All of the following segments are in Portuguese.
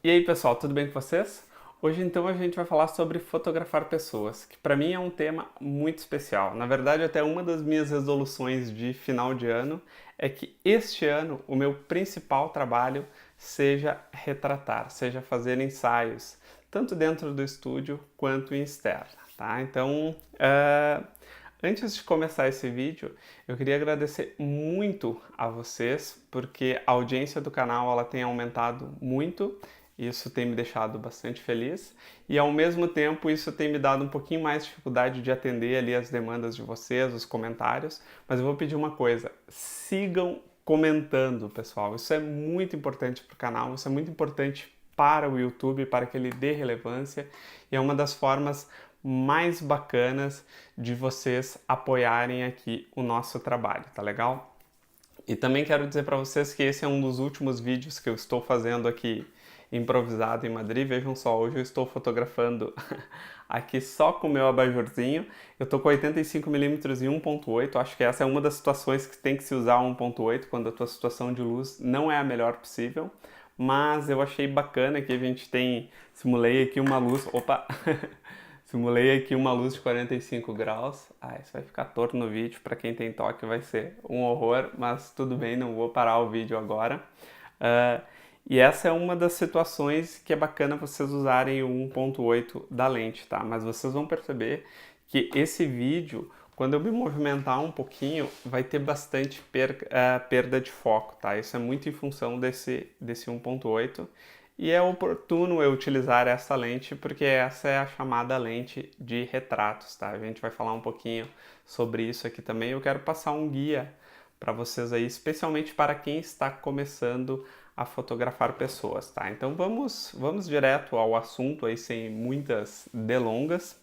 E aí pessoal, tudo bem com vocês? Hoje então a gente vai falar sobre fotografar pessoas, que para mim é um tema muito especial. Na verdade, até uma das minhas resoluções de final de ano é que este ano o meu principal trabalho seja retratar, seja fazer ensaios, tanto dentro do estúdio quanto em externa, tá? Então, antes de começar esse vídeo, eu queria agradecer muito a vocês, porque a audiência do canal ela tem aumentado muito. Isso tem me deixado bastante feliz e ao mesmo tempo isso tem me dado um pouquinho mais de dificuldade de atender ali as demandas de vocês, os comentários, mas eu vou pedir uma coisa, sigam comentando, pessoal. Isso é muito importante para o canal, isso é muito importante para o YouTube, para que ele dê relevância e é uma das formas mais bacanas de vocês apoiarem aqui o nosso trabalho, tá legal? E também quero dizer para vocês que esse é um dos últimos vídeos que eu estou fazendo aqui improvisado em Madrid. Vejam só, hoje eu estou fotografando aqui só com o meu abajurzinho. Eu estou com 85mm e 1.8. Acho que essa é uma das situações que tem que se usar 1.8 quando a tua situação de luz não é a melhor possível. Mas eu achei bacana que a gente tem... Simulei aqui uma luz... Opa! Simulei aqui uma luz de 45 graus. Ah, isso vai ficar torto no vídeo. Para quem tem toque vai ser um horror, mas tudo bem, não vou parar o vídeo agora. Uh, e essa é uma das situações que é bacana vocês usarem o 1.8 da lente, tá? Mas vocês vão perceber que esse vídeo, quando eu me movimentar um pouquinho, vai ter bastante perda de foco, tá? Isso é muito em função desse 1.8. E é oportuno eu utilizar essa lente porque essa é a chamada lente de retratos, tá? A gente vai falar um pouquinho sobre isso aqui também. Eu quero passar um guia para vocês aí, especialmente para quem está começando a fotografar pessoas, tá? Então vamos direto ao assunto aí sem muitas delongas.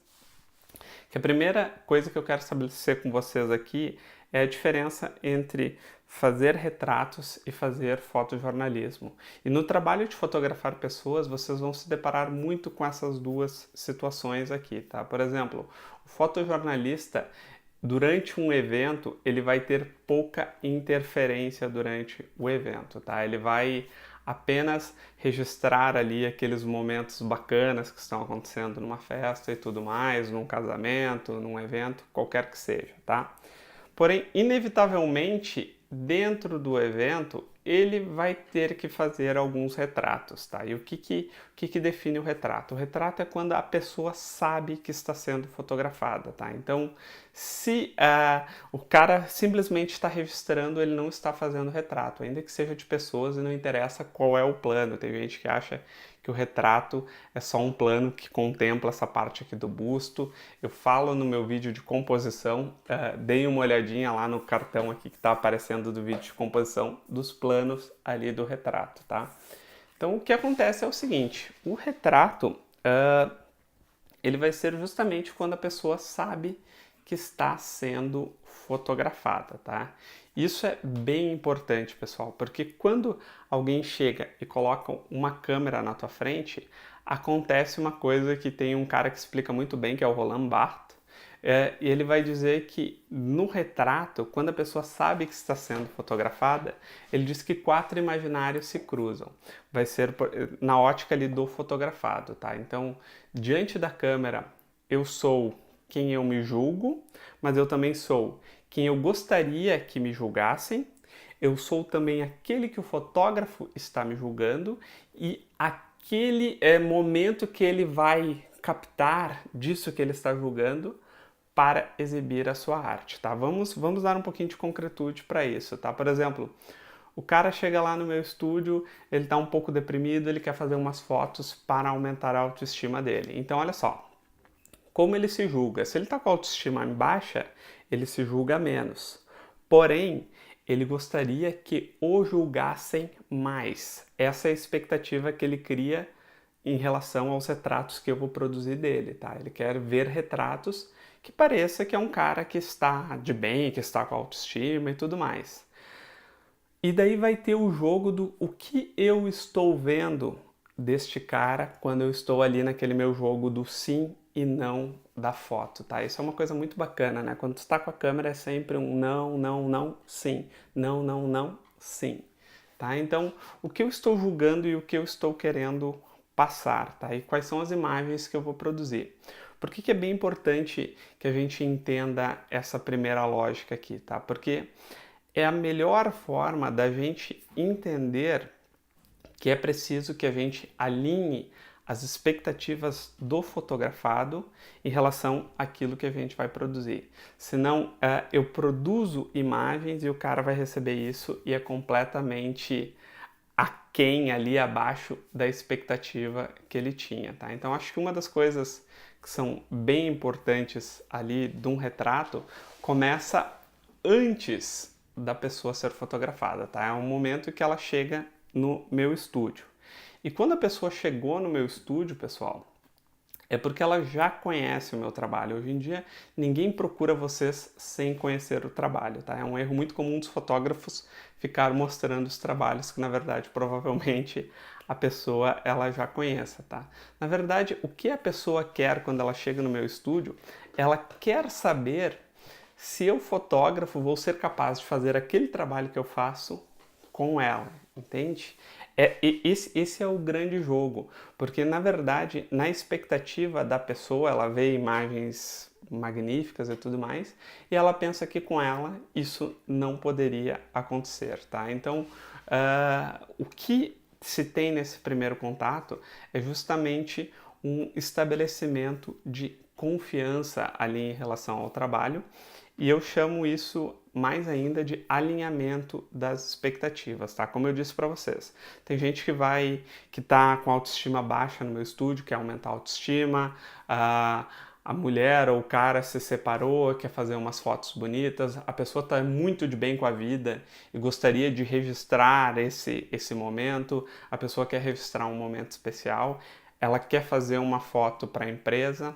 Que a primeira coisa que eu quero estabelecer com vocês aqui é a diferença entre fazer retratos e fazer fotojornalismo. E no trabalho de fotografar pessoas, vocês vão se deparar muito com essas duas situações aqui, tá? Por exemplo, o fotojornalista, durante um evento, ele vai ter pouca interferência durante o evento, tá? Ele vai apenas registrar ali aqueles momentos bacanas que estão acontecendo numa festa e tudo mais, num casamento, num evento, qualquer que seja, tá? Porém, inevitavelmente, dentro do evento, ele vai ter que fazer alguns retratos, tá? E o que define o retrato? O retrato é quando a pessoa sabe que está sendo fotografada, tá? Então, se o cara simplesmente está registrando, ele não está fazendo retrato, ainda que seja de pessoas e não interessa qual é o plano. Tem gente que acha que o retrato é só um plano que contempla essa parte aqui do busto. Eu falo no meu vídeo de composição, deem uma olhadinha lá no cartão aqui que está aparecendo do vídeo de composição dos planos ali do retrato, tá? Então o que acontece é o seguinte, o retrato ele vai ser justamente quando a pessoa sabe que está sendo fotografada, tá? Isso é bem importante, pessoal, porque quando alguém chega e coloca uma câmera na tua frente, acontece uma coisa que tem um cara que explica muito bem, que é o Roland Barthes, e ele vai dizer que no retrato, quando a pessoa sabe que está sendo fotografada, ele diz que 4 imaginários se cruzam. Vai ser na ótica ali do fotografado, tá? Então, diante da câmera, eu sou quem eu me julgo, mas eu também sou quem eu gostaria que me julgassem. Eu sou também aquele que o fotógrafo está me julgando e aquele momento que ele vai captar disso que ele está julgando para exibir a sua arte, tá? Vamos dar um pouquinho de concretude para isso, tá? Por exemplo, o cara chega lá no meu estúdio, ele está um pouco deprimido, ele quer fazer umas fotos para aumentar a autoestima dele. Então, olha só, como ele se julga? Se ele está com a autoestima baixa, ele se julga menos. Porém, ele gostaria que o julgassem mais. Essa é a expectativa que ele cria em relação aos retratos que eu vou produzir dele, tá? Ele quer ver retratos que pareça que é um cara que está de bem, que está com autoestima e tudo mais. E daí vai ter o jogo do o que eu estou vendo deste cara quando eu estou ali naquele meu jogo do sim e não da foto, tá? Isso é uma coisa muito bacana, né? Quando tu está com a câmera é sempre um não, não, não, sim, não, não, não, sim, tá? Então, o que eu estou julgando e o que eu estou querendo passar, tá? E quais são as imagens que eu vou produzir. Por que é bem importante que a gente entenda essa primeira lógica aqui, tá? Porque é a melhor forma da gente entender que é preciso que a gente alinhe as expectativas do fotografado em relação àquilo que a gente vai produzir. Senão, eu produzo imagens e o cara vai receber isso e é completamente aquém, ali abaixo da expectativa que ele tinha, tá? Então, acho que uma das coisas que são bem importantes ali de um retrato começa antes da pessoa ser fotografada, tá? É um momento que ela chega no meu estúdio. E quando a pessoa chegou no meu estúdio, pessoal, é porque ela já conhece o meu trabalho. Hoje em dia, ninguém procura vocês sem conhecer o trabalho, tá? É um erro muito comum dos fotógrafos ficar mostrando os trabalhos que, na verdade, provavelmente a pessoa ela já conheça, tá? Na verdade, o que a pessoa quer quando ela chega no meu estúdio, ela quer saber se eu, fotógrafo, vou ser capaz de fazer aquele trabalho que eu faço com ela, entende? Esse é o grande jogo, porque na verdade, na expectativa da pessoa, ela vê imagens magníficas e tudo mais, e ela pensa que com ela isso não poderia acontecer, tá? Então, o que se tem nesse primeiro contato é justamente um estabelecimento de confiança ali em relação ao trabalho, e eu chamo isso mais ainda de alinhamento das expectativas, tá? Como eu disse para vocês, tem gente que tá com autoestima baixa no meu estúdio, quer aumentar a autoestima, a mulher ou o cara se separou, quer fazer umas fotos bonitas, a pessoa está muito de bem com a vida e gostaria de registrar esse momento, a pessoa quer registrar um momento especial, ela quer fazer uma foto para a empresa.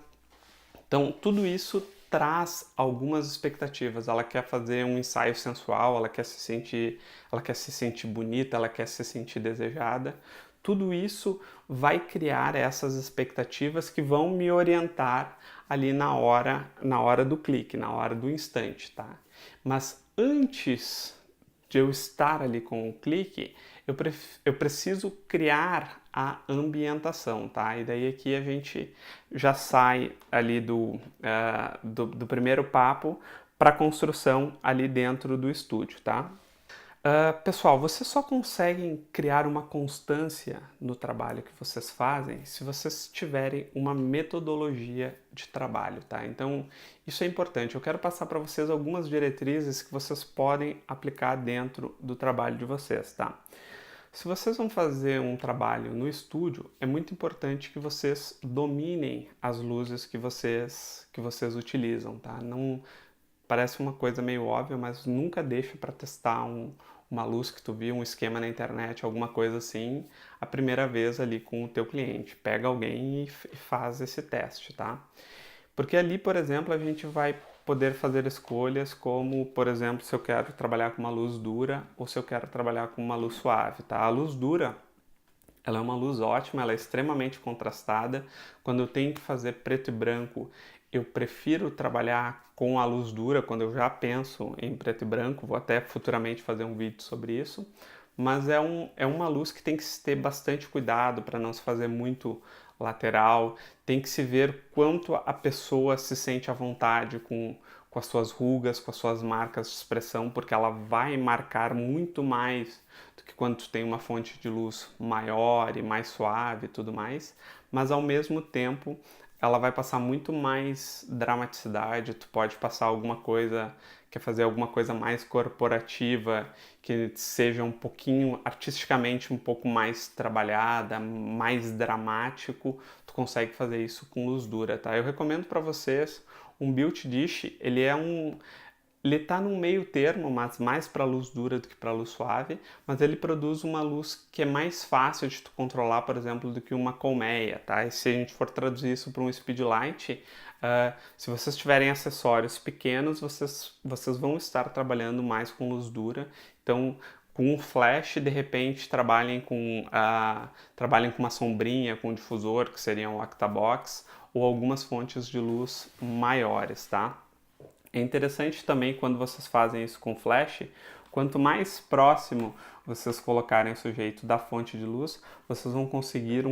Então, tudo isso traz algumas expectativas. Ela quer fazer um ensaio sensual, ela quer se sentir bonita, ela quer se sentir desejada. Tudo isso vai criar essas expectativas que vão me orientar ali na hora do clique, na hora do instante, tá? Mas antes de eu estar ali com o clique, eu preciso criar a ambientação, tá? E daí aqui a gente já sai ali do primeiro papo para a construção ali dentro do estúdio, tá? Pessoal, vocês só conseguem criar uma constância no trabalho que vocês fazem se vocês tiverem uma metodologia de trabalho, tá? Então, isso é importante. Eu quero passar para vocês algumas diretrizes que vocês podem aplicar dentro do trabalho de vocês, tá? Se vocês vão fazer um trabalho no estúdio, é muito importante que vocês dominem as luzes que vocês utilizam, tá? Não parece uma coisa meio óbvia, mas nunca deixa para testar uma luz que tu viu, um esquema na internet, alguma coisa assim, a primeira vez ali com o teu cliente. Pega alguém e faz esse teste, tá? Porque ali, por exemplo, a gente vai poder fazer escolhas como, por exemplo, se eu quero trabalhar com uma luz dura ou se eu quero trabalhar com uma luz suave, tá? A luz dura, ela é uma luz ótima, ela é extremamente contrastada. Quando eu tenho que fazer preto e branco, eu prefiro trabalhar com a luz dura, quando eu já penso em preto e branco, vou até futuramente fazer um vídeo sobre isso, mas é uma luz que tem que se ter bastante cuidado para não se fazer muito lateral, tem que se ver quanto a pessoa se sente à vontade com as suas rugas, com as suas marcas de expressão, porque ela vai marcar muito mais do que quando tu tem uma fonte de luz maior e mais suave e tudo mais, mas ao mesmo tempo ela vai passar muito mais dramaticidade, tu pode passar alguma coisa, quer fazer alguma coisa mais corporativa, que seja um pouquinho, artisticamente um pouco mais trabalhada, mais dramático, tu consegue fazer isso com luz dura, tá? Eu recomendo para vocês um Built Dish, ele tá num meio termo, mas mais para luz dura do que para luz suave, mas ele produz uma luz que é mais fácil de tu controlar, por exemplo, do que uma colmeia, tá? E se a gente for traduzir isso para um speedlight, se vocês tiverem acessórios pequenos, vocês vão estar trabalhando mais com luz dura, então com um flash, de repente, trabalhem com uma sombrinha, com um difusor, que seria um octabox, ou algumas fontes de luz maiores, tá? É interessante também quando vocês fazem isso com flash, quanto mais próximo vocês colocarem o sujeito da fonte de luz, vocês vão conseguir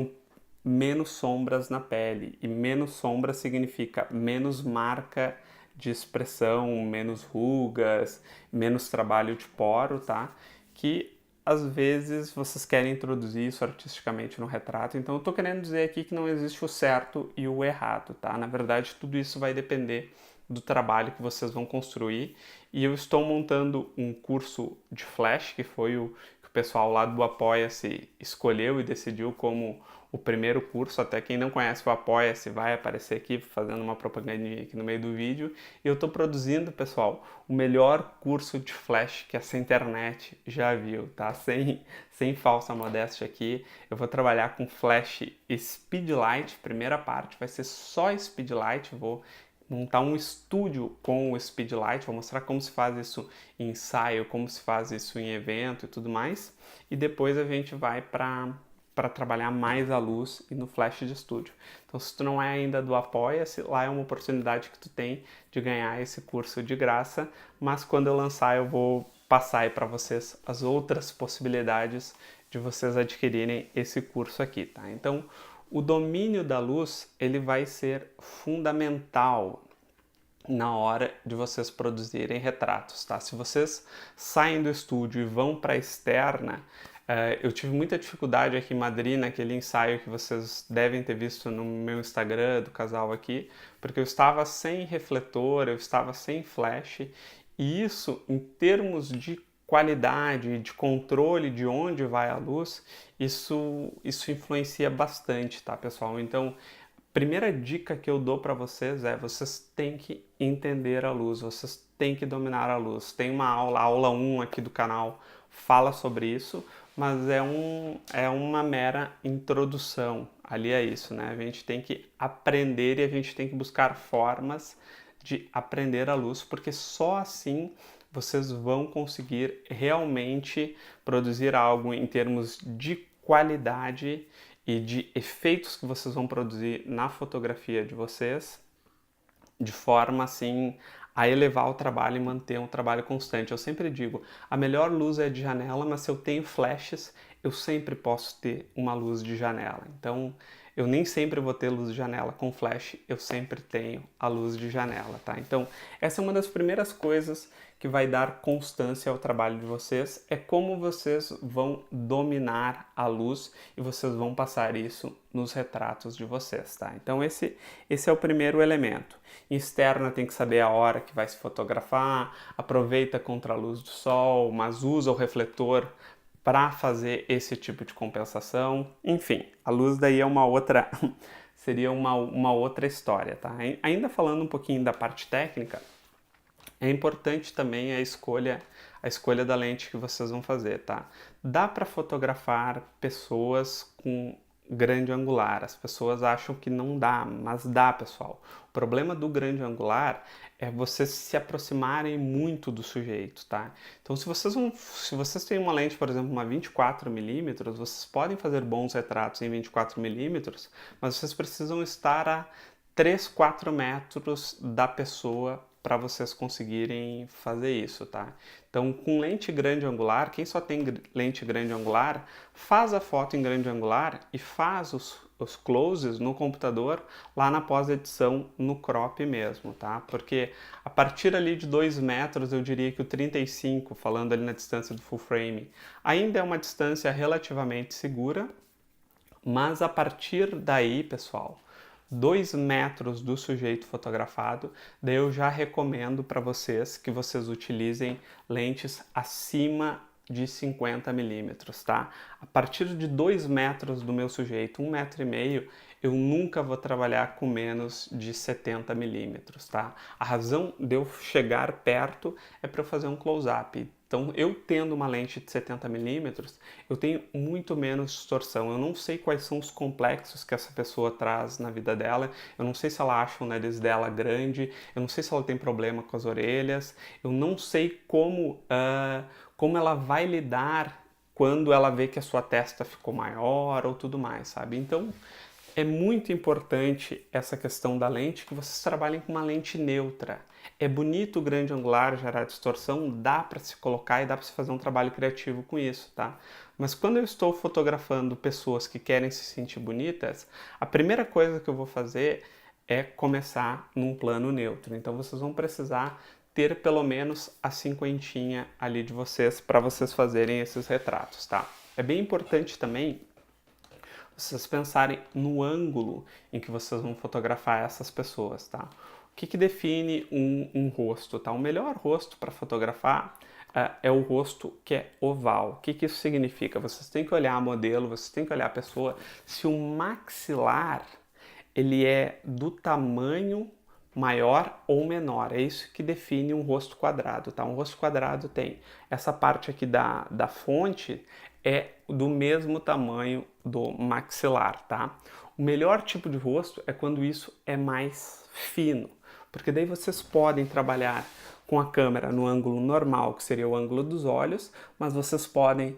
menos sombras na pele. E menos sombra significa menos marca de expressão, menos rugas, menos trabalho de poro, tá? Que às vezes vocês querem introduzir isso artisticamente no retrato, então eu tô querendo dizer aqui que não existe o certo e o errado, tá? Na verdade, tudo isso vai depender do trabalho que vocês vão construir, e eu estou montando um curso de Flash, que foi o que o pessoal lá do Apoia-se escolheu e decidiu como o primeiro curso. Até quem não conhece o Apoia-se vai aparecer aqui fazendo uma propagandinha aqui no meio do vídeo. E eu estou produzindo, pessoal, o melhor curso de Flash que essa internet já viu, tá? Sem falsa modéstia aqui. Eu vou trabalhar com Flash Speedlight, primeira parte vai ser só Speedlight, vou montar um estúdio com o Speedlight, vou mostrar como se faz isso em ensaio, como se faz isso em evento e tudo mais. E depois a gente vai para trabalhar mais a luz e no Flash de estúdio. Então, se tu não é ainda do Apoia-se, lá é uma oportunidade que tu tem de ganhar esse curso de graça, mas quando eu lançar eu vou passar aí para vocês as outras possibilidades de vocês adquirirem esse curso aqui, tá? Então, o domínio da luz, ele vai ser fundamental na hora de vocês produzirem retratos, tá? Se vocês saem do estúdio e vão para a externa, eu tive muita dificuldade aqui em Madrid, naquele ensaio que vocês devem ter visto no meu Instagram do casal aqui, porque eu estava sem refletor, eu estava sem flash, e isso, em termos de qualidade, de controle de onde vai a luz, isso influencia bastante, tá, pessoal? Então, primeira dica que eu dou para vocês é: vocês têm que entender a luz, vocês têm que dominar a luz. Tem uma aula 1 aqui do canal, fala sobre isso, mas é uma mera introdução ali a isso, né? A gente tem que aprender e a gente tem que buscar formas de aprender a luz, porque só assim vocês vão conseguir realmente produzir algo em termos de qualidade e de efeitos que vocês vão produzir na fotografia de vocês, de forma assim a elevar o trabalho e manter um trabalho constante. Eu sempre digo, a melhor luz é de janela, mas se eu tenho flashes, eu sempre posso ter uma luz de janela. Então, eu nem sempre vou ter luz de janela com flash, eu sempre tenho a luz de janela, tá? Então, essa é uma das primeiras coisas que vai dar constância ao trabalho de vocês, é como vocês vão dominar a luz e vocês vão passar isso nos retratos de vocês, tá? Então esse é o primeiro elemento. Em externa tem que saber a hora que vai se fotografar, aproveita contra a luz do sol, mas usa o refletor para fazer esse tipo de compensação. Enfim, a luz daí é uma outra seria uma outra história, tá? Ainda falando um pouquinho da parte técnica, é importante também a escolha da lente que vocês vão fazer, tá? Dá para fotografar pessoas com grande angular. As pessoas acham que não dá, mas dá, pessoal. O problema do grande angular é vocês se aproximarem muito do sujeito, tá? Então, se vocês têm uma lente, por exemplo, uma 24mm, vocês podem fazer bons retratos em 24mm, mas vocês precisam estar a 3, 4 metros da pessoa para vocês conseguirem fazer isso, tá? Então, com lente grande angular, quem só tem lente grande angular, faz a foto em grande angular e faz os closes no computador lá na pós-edição, no crop mesmo, tá? Porque a partir ali de 2 metros, eu diria que o 35, falando ali na distância do full frame, ainda é uma distância relativamente segura, mas a partir daí, pessoal, 2 metros do sujeito fotografado, daí eu já recomendo para vocês que vocês utilizem lentes acima de 50mm, tá? A partir de 2 metros do meu sujeito, 1,5 metro, eu nunca vou trabalhar com menos de 70mm, tá? A razão de eu chegar perto é para eu fazer um close-up. Então, eu tendo uma lente de 70mm, eu tenho muito menos distorção. Eu não sei quais são os complexos que essa pessoa traz na vida dela, eu não sei se ela acha o nariz dela grande, eu não sei se ela tem problema com as orelhas, eu não sei como ela vai lidar quando ela vê que a sua testa ficou maior ou tudo mais, sabe? Então, É muito importante essa questão da lente, que vocês trabalhem com uma lente neutra. É bonito o grande angular gerar distorção, dá para se colocar e dá para se fazer um trabalho criativo com isso, tá? Mas quando eu estou fotografando pessoas que querem se sentir bonitas, a primeira coisa que eu vou fazer é começar num plano neutro. Então vocês vão precisar ter pelo menos a cinquentinha ali de vocês para vocês fazerem esses retratos, tá? É bem importante também vocês pensarem no ângulo em que vocês vão fotografar essas pessoas, tá? O que define um rosto, tá? O melhor rosto para fotografar é o rosto que é oval. O que isso significa? Vocês têm que olhar a modelo, vocês têm que olhar a pessoa. Se o maxilar ele é do tamanho maior ou menor, é isso que define um rosto quadrado, tá? Um rosto quadrado tem essa parte aqui da fonte é do mesmo tamanho do maxilar, tá? O melhor tipo de rosto é quando isso é mais fino, porque daí vocês podem trabalhar com a câmera no ângulo normal, que seria o ângulo dos olhos, mas vocês podem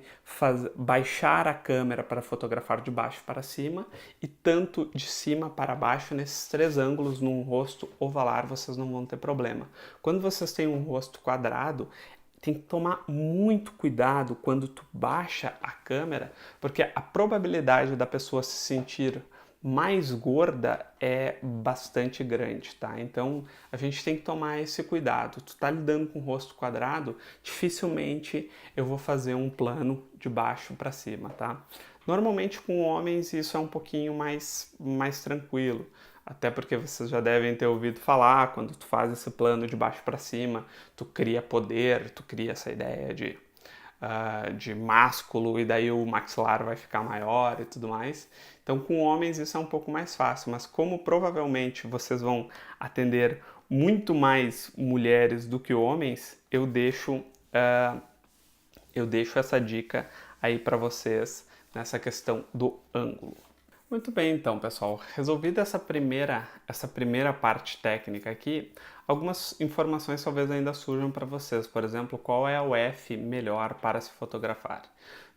baixar a câmera para fotografar de baixo para cima e tanto de cima para baixo, nesses três ângulos num rosto ovalar, vocês não vão ter problema. Quando vocês têm um rosto quadrado, tem que tomar muito cuidado quando tu baixa a câmera, porque a probabilidade da pessoa se sentir mais gorda é bastante grande, tá? Então a gente tem que tomar esse cuidado. Tu tá lidando com o rosto quadrado, dificilmente eu vou fazer um plano de baixo para cima, tá? Normalmente com homens isso é um pouquinho mais tranquilo, até porque vocês já devem ter ouvido falar, quando tu faz esse plano de baixo para cima, tu cria poder, tu cria essa ideia de másculo e daí o maxilar vai ficar maior e tudo mais. Então com homens isso é um pouco mais fácil, mas como provavelmente vocês vão atender muito mais mulheres do que homens, eu deixo essa dica aí para vocês nessa questão do ângulo. Muito bem, então, pessoal, resolvida essa primeira parte técnica aqui, algumas informações talvez ainda surjam para vocês. Por exemplo, qual é o F melhor para se fotografar?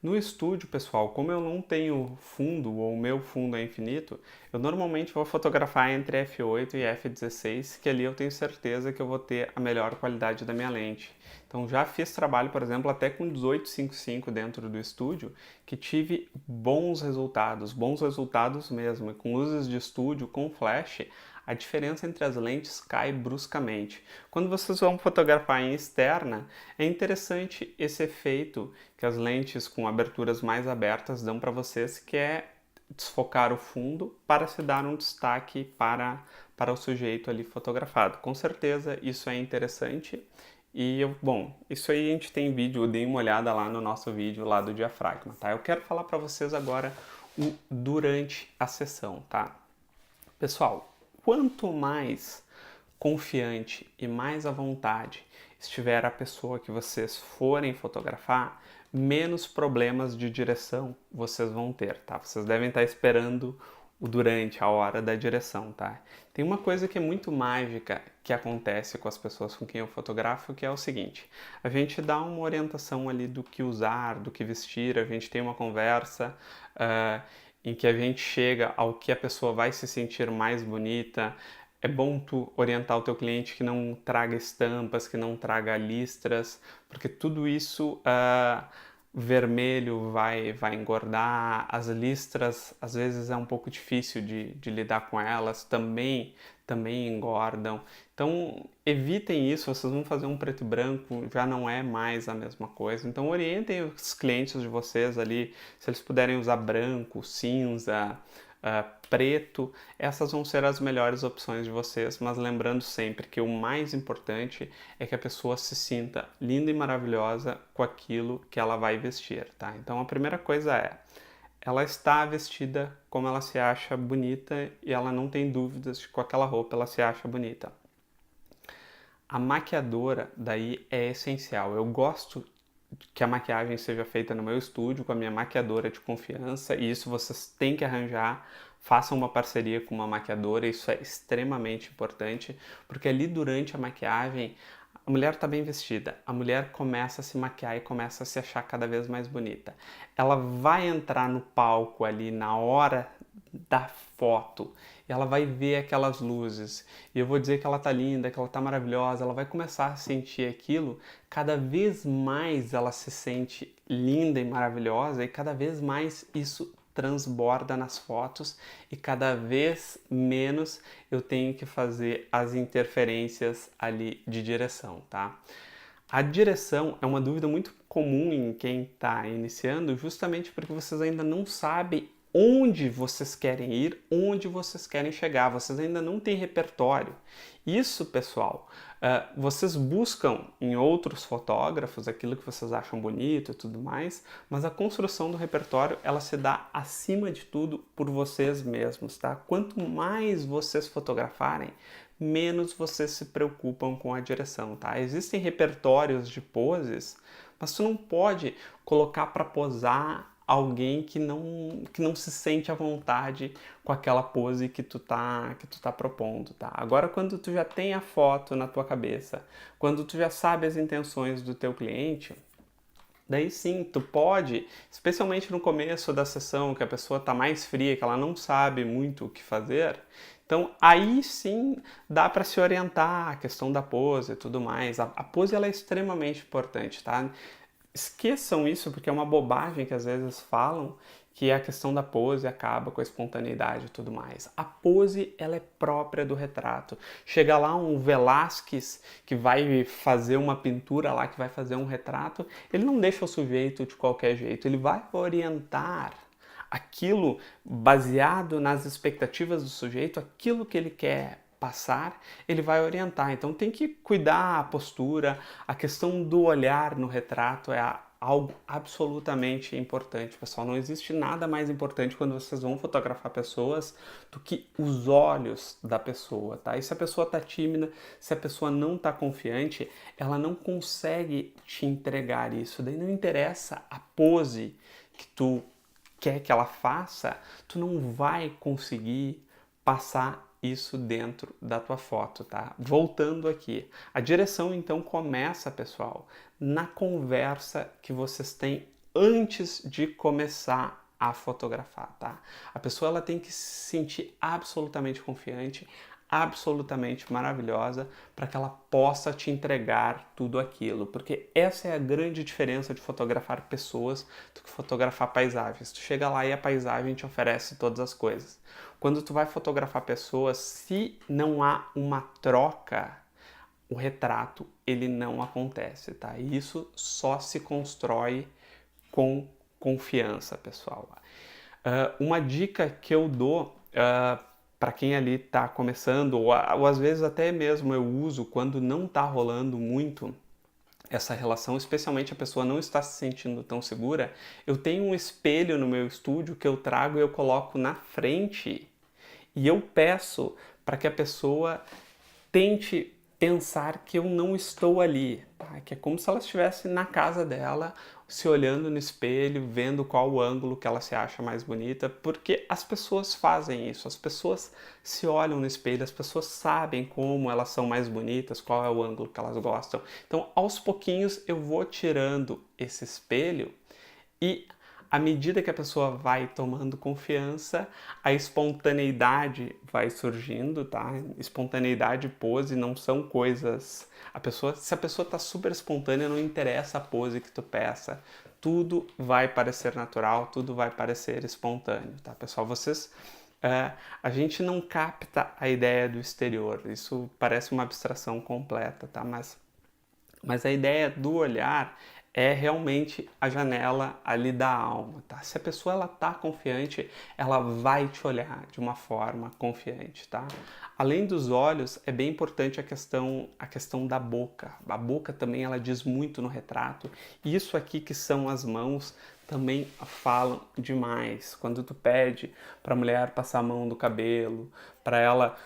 No estúdio, pessoal, como eu não tenho fundo, ou o meu fundo é infinito, eu normalmente vou fotografar entre f8 e f16, que ali eu tenho certeza que eu vou ter a melhor qualidade da minha lente. Então já fiz trabalho, por exemplo, até com 1855 dentro do estúdio, que tive bons resultados mesmo. E com luzes de estúdio, com flash, a diferença entre as lentes cai bruscamente. Quando vocês vão fotografar em externa, é interessante esse efeito que as lentes com aberturas mais abertas dão para vocês, que é desfocar o fundo para se dar um destaque para o sujeito ali fotografado. Com certeza isso é interessante. E, bom, isso aí a gente tem vídeo, dei uma olhada lá no nosso vídeo lá do diafragma, tá? Eu quero falar para vocês agora o durante a sessão, tá? Pessoal, quanto mais confiante e mais à vontade estiver a pessoa que vocês forem fotografar, menos problemas de direção vocês vão ter, tá? Vocês devem estar esperando o durante, a hora da direção, tá? Tem uma coisa que é muito mágica que acontece com as pessoas com quem eu fotografo, que é o seguinte: a gente dá uma orientação ali do que usar, do que vestir, a gente tem uma conversa em que a gente chega ao que a pessoa vai se sentir mais bonita. É bom tu orientar o teu cliente que não traga estampas, que não traga listras, porque tudo isso vermelho vai engordar, as listras às vezes é um pouco difícil de lidar com elas, também engordam. Então evitem isso, vocês vão fazer um preto e branco, já não é mais a mesma coisa. Então orientem os clientes de vocês ali, se eles puderem usar branco, cinza, preto, essas vão ser as melhores opções de vocês, mas lembrando sempre que o mais importante é que a pessoa se sinta linda e maravilhosa com aquilo que ela vai vestir, tá? Então a primeira coisa é, ela está vestida como ela se acha bonita e ela não tem dúvidas de que com aquela roupa ela se acha bonita. A maquiadora daí é essencial. Eu gosto que a maquiagem seja feita no meu estúdio com a minha maquiadora de confiança, e isso vocês têm que arranjar. Façam uma parceria com uma maquiadora, isso é extremamente importante, porque ali durante a maquiagem a mulher está bem vestida, a mulher começa a se maquiar e começa a se achar cada vez mais bonita. Ela vai entrar no palco ali na hora da foto. E ela vai ver aquelas luzes. E eu vou dizer que ela tá linda, que ela tá maravilhosa. Ela vai começar a sentir aquilo. Cada vez mais ela se sente linda e maravilhosa. E cada vez mais isso transborda nas fotos. E cada vez menos eu tenho que fazer as interferências ali de direção, tá? A direção é uma dúvida muito comum em quem está iniciando, justamente porque vocês ainda não sabem onde vocês querem ir, onde vocês querem chegar, vocês ainda não têm repertório. Isso, pessoal, vocês buscam em outros fotógrafos aquilo que vocês acham bonito e tudo mais, mas a construção do repertório, ela se dá acima de tudo por vocês mesmos, tá? Quanto mais vocês fotografarem, menos vocês se preocupam com a direção, tá? Existem repertórios de poses, mas tu não pode colocar para posar alguém que não se sente à vontade com aquela pose que tu tá propondo, tá? Agora, quando tu já tem a foto na tua cabeça, quando tu já sabe as intenções do teu cliente, daí sim, tu pode, especialmente no começo da sessão, que a pessoa está mais fria, que ela não sabe muito o que fazer, então aí sim dá para se orientar a questão da pose e tudo mais. A pose ela é extremamente importante, tá? Esqueçam isso porque é uma bobagem que às vezes falam, que a questão da pose acaba com a espontaneidade e tudo mais. A pose, ela é própria do retrato. Chega lá um Velázquez que vai fazer uma pintura lá, que vai fazer um retrato, ele não deixa o sujeito de qualquer jeito, ele vai orientar aquilo baseado nas expectativas do sujeito, aquilo que ele quer passar, ele vai orientar. Então tem que cuidar a postura, a questão do olhar no retrato é algo absolutamente importante, pessoal. Não existe nada mais importante quando vocês vão fotografar pessoas do que os olhos da pessoa, tá? E se a pessoa tá tímida, se a pessoa não tá confiante, ela não consegue te entregar isso. Daí não interessa a pose que tu quer que ela faça, tu não vai conseguir passar isso dentro da tua foto, tá? Voltando aqui, a direção então começa, pessoal, na conversa que vocês têm antes de começar a fotografar, tá? A pessoa ela tem que se sentir absolutamente confiante, absolutamente maravilhosa para que ela possa te entregar tudo aquilo, porque essa é a grande diferença de fotografar pessoas do que fotografar paisagens. Tu chega lá e a paisagem te oferece todas as coisas. Quando tu vai fotografar pessoas, se não há uma troca, o retrato ele não acontece, tá? E isso só se constrói com confiança, pessoal. Uma dica que eu dou para quem ali está começando, ou às vezes até mesmo eu uso quando não está rolando muito essa relação, especialmente a pessoa não está se sentindo tão segura, eu tenho um espelho no meu estúdio que eu trago e eu coloco na frente e eu peço para que a pessoa tente pensar que eu não estou ali, tá? Que é como se ela estivesse na casa dela, se olhando no espelho, vendo qual o ângulo que ela se acha mais bonita, porque as pessoas fazem isso, as pessoas se olham no espelho, as pessoas sabem como elas são mais bonitas, qual é o ângulo que elas gostam. Então, aos pouquinhos, eu vou tirando esse espelho e à medida que a pessoa vai tomando confiança, a espontaneidade vai surgindo, tá? Espontaneidade e pose não são coisas... se a pessoa está super espontânea, não interessa a pose que tu peça. Tudo vai parecer natural, tudo vai parecer espontâneo, tá, pessoal? A gente não capta a ideia do exterior. Isso parece uma abstração completa, tá? Mas a ideia do olhar é realmente a janela ali da alma, tá? Se a pessoa ela tá confiante, ela vai te olhar de uma forma confiante, tá? Além dos olhos, é bem importante a questão da boca. A boca também ela diz muito no retrato. E isso aqui que são as mãos também falam demais. Quando tu pede para a mulher passar a mão no cabelo, para ela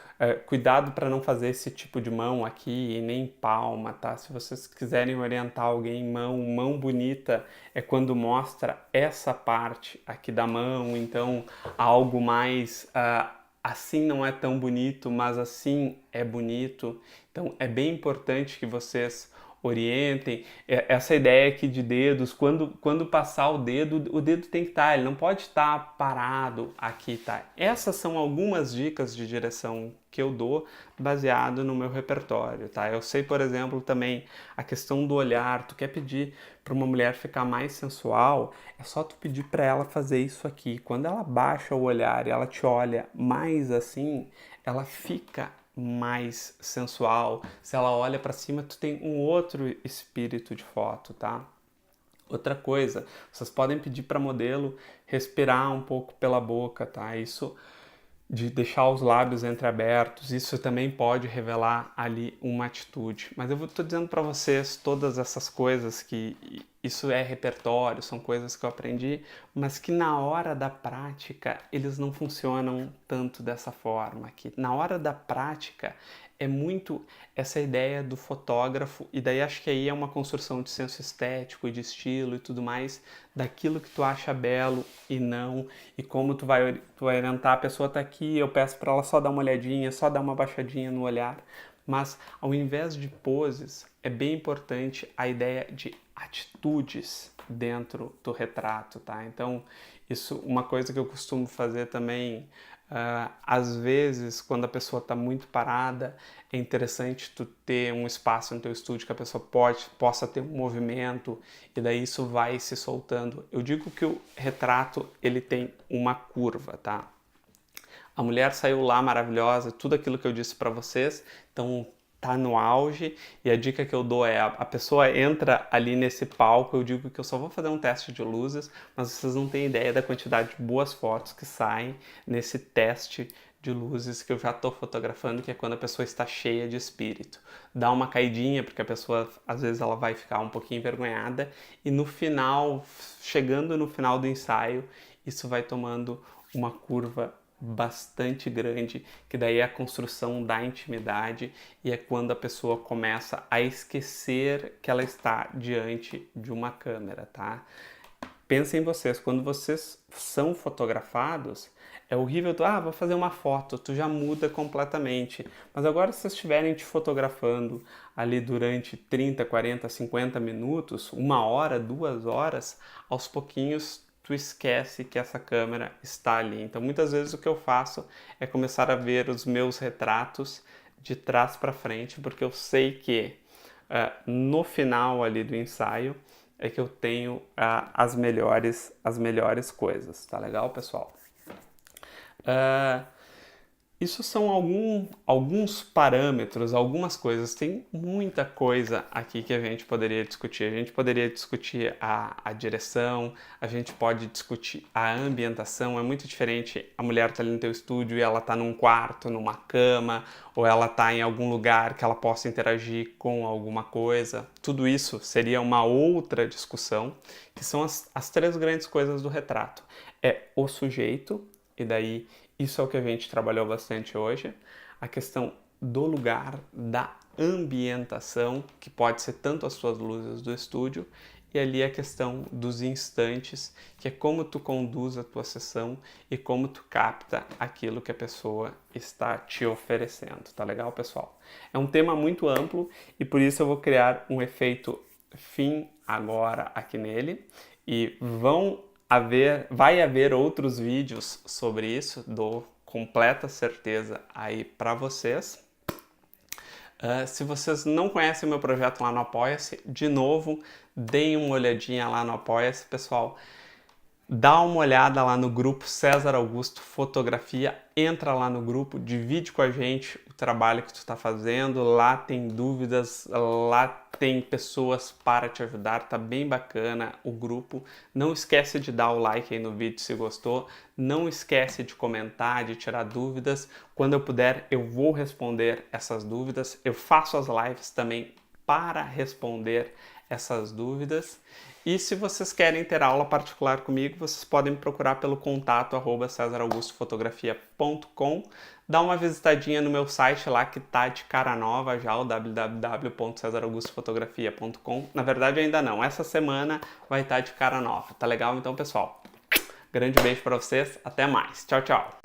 cuidado para não fazer esse tipo de mão aqui e nem palma, tá? Se vocês quiserem orientar alguém, mão bonita é quando mostra essa parte aqui da mão, então algo mais assim não é tão bonito, mas assim é bonito. Então é bem importante que vocês orientem. Essa ideia aqui de dedos, quando passar o dedo tem que estar, ele não pode estar parado aqui, tá? Essas são algumas dicas de direção que eu dou baseado no meu repertório, tá? Eu sei, por exemplo, também a questão do olhar. Tu quer pedir para uma mulher ficar mais sensual, é só tu pedir para ela fazer isso aqui. Quando ela baixa o olhar e ela te olha mais assim, ela fica mais sensual. Se ela olha para cima, tu tem um outro espírito de foto, tá? Outra coisa, vocês podem pedir para modelo respirar um pouco pela boca, tá? Isso de deixar os lábios entreabertos, isso também pode revelar ali uma atitude. Mas eu estou dizendo para vocês todas essas coisas que isso é repertório, são coisas que eu aprendi, mas que na hora da prática eles não funcionam tanto dessa forma. Que na hora da prática é muito essa ideia do fotógrafo, e daí acho que aí é uma construção de senso estético e de estilo e tudo mais, daquilo que tu acha belo e não, e como tu vai orientar, a pessoa tá aqui, eu peço para ela só dar uma olhadinha, só dar uma baixadinha no olhar, mas ao invés de poses, é bem importante a ideia de atitudes dentro do retrato, tá? Então, isso, uma coisa que eu costumo fazer também, às vezes, quando a pessoa está muito parada, é interessante tu ter um espaço no teu estúdio que a pessoa possa ter um movimento, e daí isso vai se soltando. Eu digo que o retrato, ele tem uma curva, tá? A mulher saiu lá maravilhosa, tudo aquilo que eu disse para vocês, então tá no auge, e a dica que eu dou é, a pessoa entra ali nesse palco, eu digo que eu só vou fazer um teste de luzes, mas vocês não têm ideia da quantidade de boas fotos que saem nesse teste de luzes que eu já estou fotografando, que é quando a pessoa está cheia de espírito. Dá uma caidinha, porque a pessoa, às vezes, ela vai ficar um pouquinho envergonhada, e no final, chegando no final do ensaio, isso vai tomando uma curva bastante grande, que daí é a construção da intimidade, e é quando a pessoa começa a esquecer que ela está diante de uma câmera, tá? Pensem em vocês, quando vocês são fotografados, é horrível, vou fazer uma foto, tu já muda completamente. Mas agora, se vocês estiverem te fotografando ali durante 30, 40, 50 minutos, 1 hora, 2 horas, aos pouquinhos tu esquece que essa câmera está ali. Então, muitas vezes o que eu faço é começar a ver os meus retratos de trás para frente, porque eu sei que no final ali do ensaio é que eu tenho as melhores coisas. Tá legal, pessoal? Isso são alguns parâmetros, algumas coisas. Tem muita coisa aqui que a gente poderia discutir. A gente poderia discutir a direção, a gente pode discutir a ambientação. É muito diferente a mulher estar ali no teu estúdio e ela tá num quarto, numa cama, ou ela tá em algum lugar que ela possa interagir com alguma coisa. Tudo isso seria uma outra discussão, que são as 3 grandes coisas do retrato. É o sujeito, e daí isso é o que a gente trabalhou bastante hoje, a questão do lugar, da ambientação, que pode ser tanto as suas luzes do estúdio, e ali a questão dos instantes, que é como tu conduz a tua sessão e como tu capta aquilo que a pessoa está te oferecendo. Tá legal, pessoal? É um tema muito amplo e por isso eu vou criar um efeito fim agora aqui nele, e vai haver outros vídeos sobre isso, dou completa certeza aí para vocês. Se vocês não conhecem o meu projeto lá no Apoia-se, de novo, deem uma olhadinha lá no Apoia-se, pessoal. Dá uma olhada lá no grupo César Augusto Fotografia, entra lá no grupo, divide com a gente o trabalho que tu está fazendo, lá tem dúvidas, lá tem pessoas para te ajudar, tá bem bacana o grupo. Não esquece de dar o like aí no vídeo se gostou, não esquece de comentar, de tirar dúvidas. Quando eu puder, eu vou responder essas dúvidas. Eu faço as lives também para responder essas dúvidas. E se vocês querem ter aula particular comigo, vocês podem me procurar pelo contato @cesaraugustofotografia.com. Dá uma visitadinha no meu site lá que tá de cara nova já, o www.cesaraugustofotografia.com. Na verdade ainda não, essa semana vai estar de cara nova, tá legal? Então, pessoal, grande beijo para vocês, até mais, tchau, tchau!